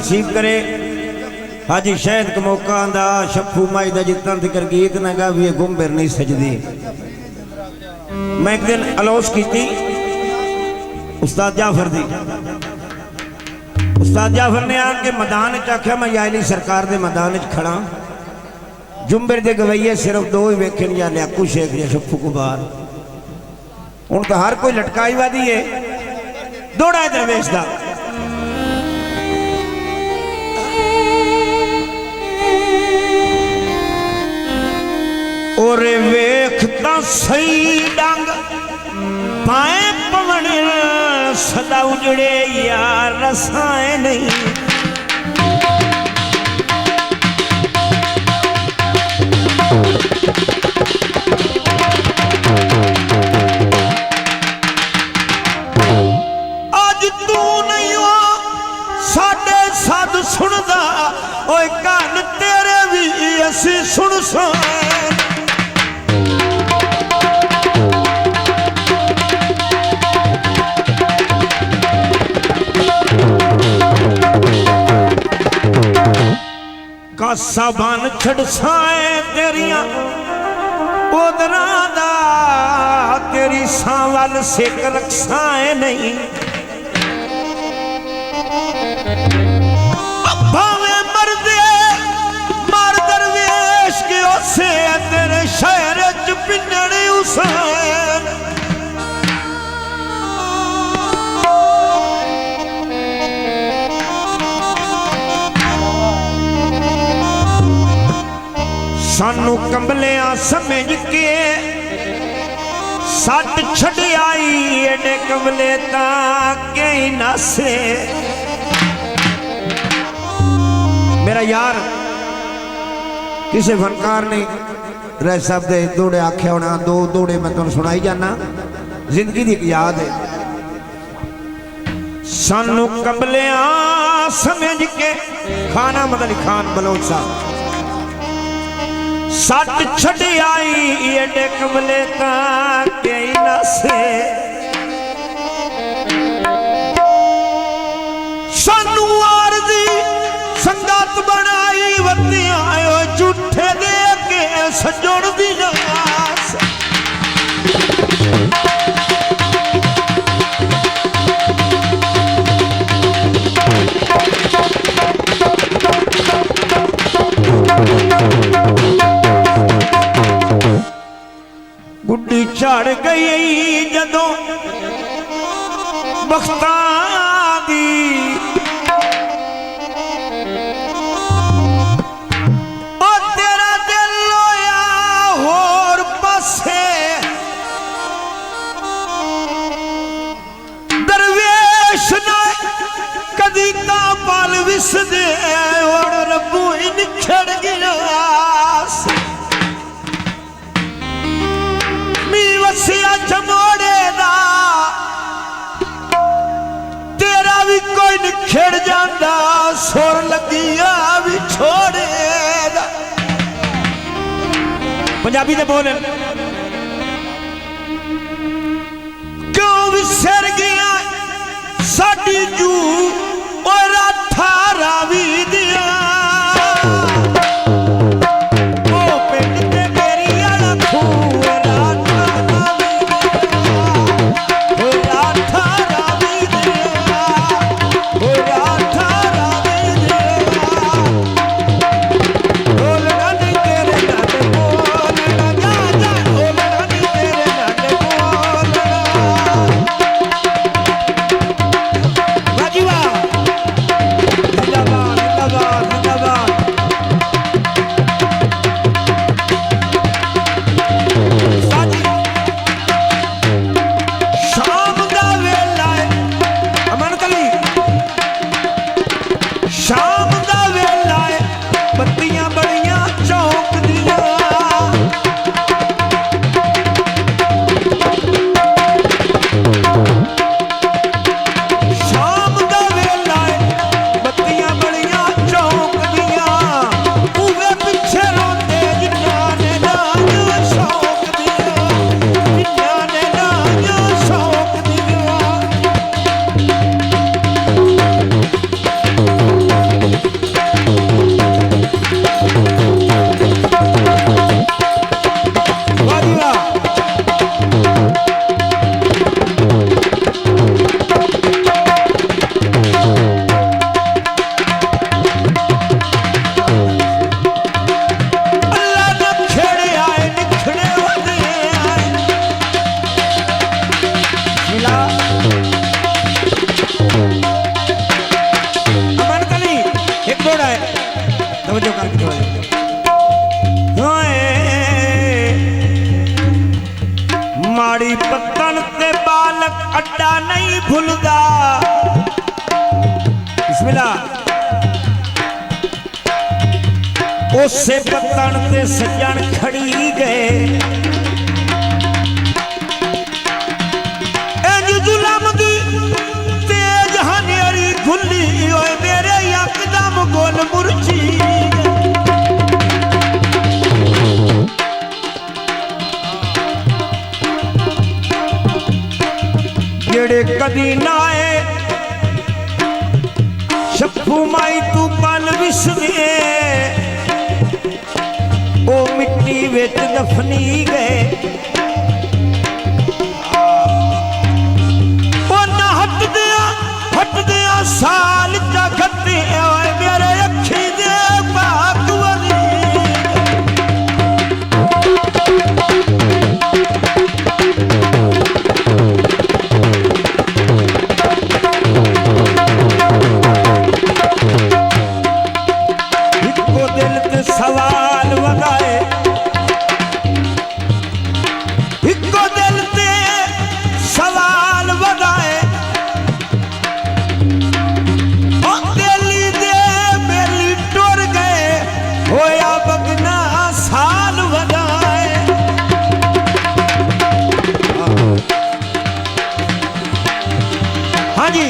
नसीब करे। हाजी शहद कमोका दा शफू माई दा जितना तिकर गीत ना गा भी गुम बिर नहीं सजदी। मैं एक दिन अलोस की उस्ताद जाफर दी। उस्ताद जाफर ने आके मैदान च आख्या मैं याली सरकार के मैदान च खड़ा। जुम्बर के गवैये सिर्फ दो ही वेखे या लियाकू शेख या शफू कुबार। हूँ तो हर कोई लटकाई वादी है दौड़ा है दरवेश का। और वेखता सही डंग पाए पवन सदा उजड़े यार रसाए नहीं। आज तू नहीं हो साडे साध सुनदा ओए कान तेरे भी असी सुन सोए। कासा बन छड़साए तेरिया ओदरा दा तेरी सांवल सेक रखसाए नहीं। भावे मरदे मार दरवेश के ओसे तेरे शहर च पिंजड़े हुसैन। सानू कंबलिया समझ के सट छड़ाई एडे कंबले ताके नासे। मेरा यार किसी फनकार ने रह साहब दे दौड़े आख्या होना दो दौड़े मैं तुम सुनाई जाना जिंदगी की याद है। सानू कंबलिया समझ के खाना मतलब खान बलोच साहब सट छड़ाई एडे कमले ताके नसे। सानू आरदी संगत बनाई वती आयो झूठे दे के सजण दी आस। गुड्डी चढ़ गई जदों बख्तां दी ओ तेरा दिल होया होर पासे। दरवेश ने कदी ता पाल विस दे और रब्बू इन छड़ गया। जमोड़े दा तेरा भी कोई निखेड़ जाता सुर लगिया भी छोड़े दा। पंजाबी दे बोले क्यों विसर गया साडी जू और 18 भी दिया। तवज्जो करके माड़ी पत्तन ते बालक अड्डा नहीं भूलदा। बिस्मिल्लाह। उसे पत्तन ते सज्जन खड़ी गए इंज जुलम दी तेज हनेरी खुली ओए मेरे यकदम गोल मुरझी। जेड़े कदी ना आए शप्पू माई तू पल विसवे ओ मिट्टी विच दफनी गए। ओ ना हट दिया साल जगते मेरे अखी दे बागवनी। सवाल वगाए इको दिल ते सवाल वगाए दिल्ली दे मेरी टुर गए होया बगना साल वगाए। हाँ जी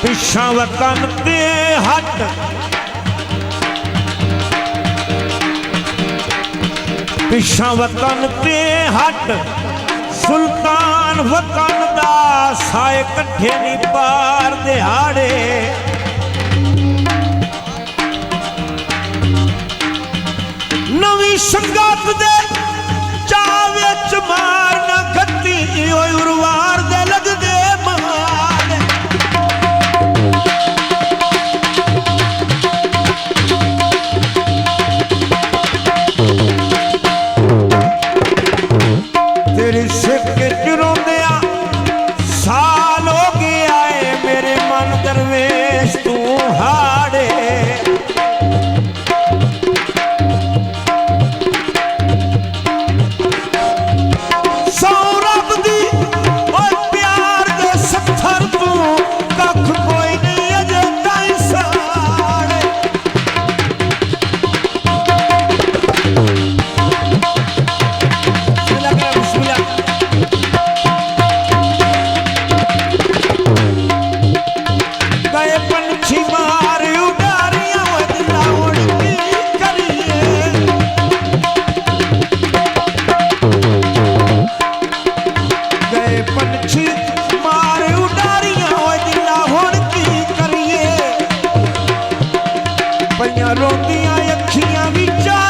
पिछा वतन ते हट पिछा वतन ते हट सुल्तान वतन दा साए कट्ठे नी पार दिहाड़े। नवी संगत दे चावे च मार न गत्ती ओए उरवार दे लगदे मार। तेरी सिक्के चुरोंदिया साल हो गया है मेरे मन दरवेश तू हाड़े। सौरभ दी और प्यार दे सत्थर तू कख कोई नहीं अजे ताई साड़े। गए पंछी मार उडारियां दिला उड़ती करिए। गए पंछी मार उडारियां दिला उड़ती करिए। पइयां रोंदियां अखियां विचार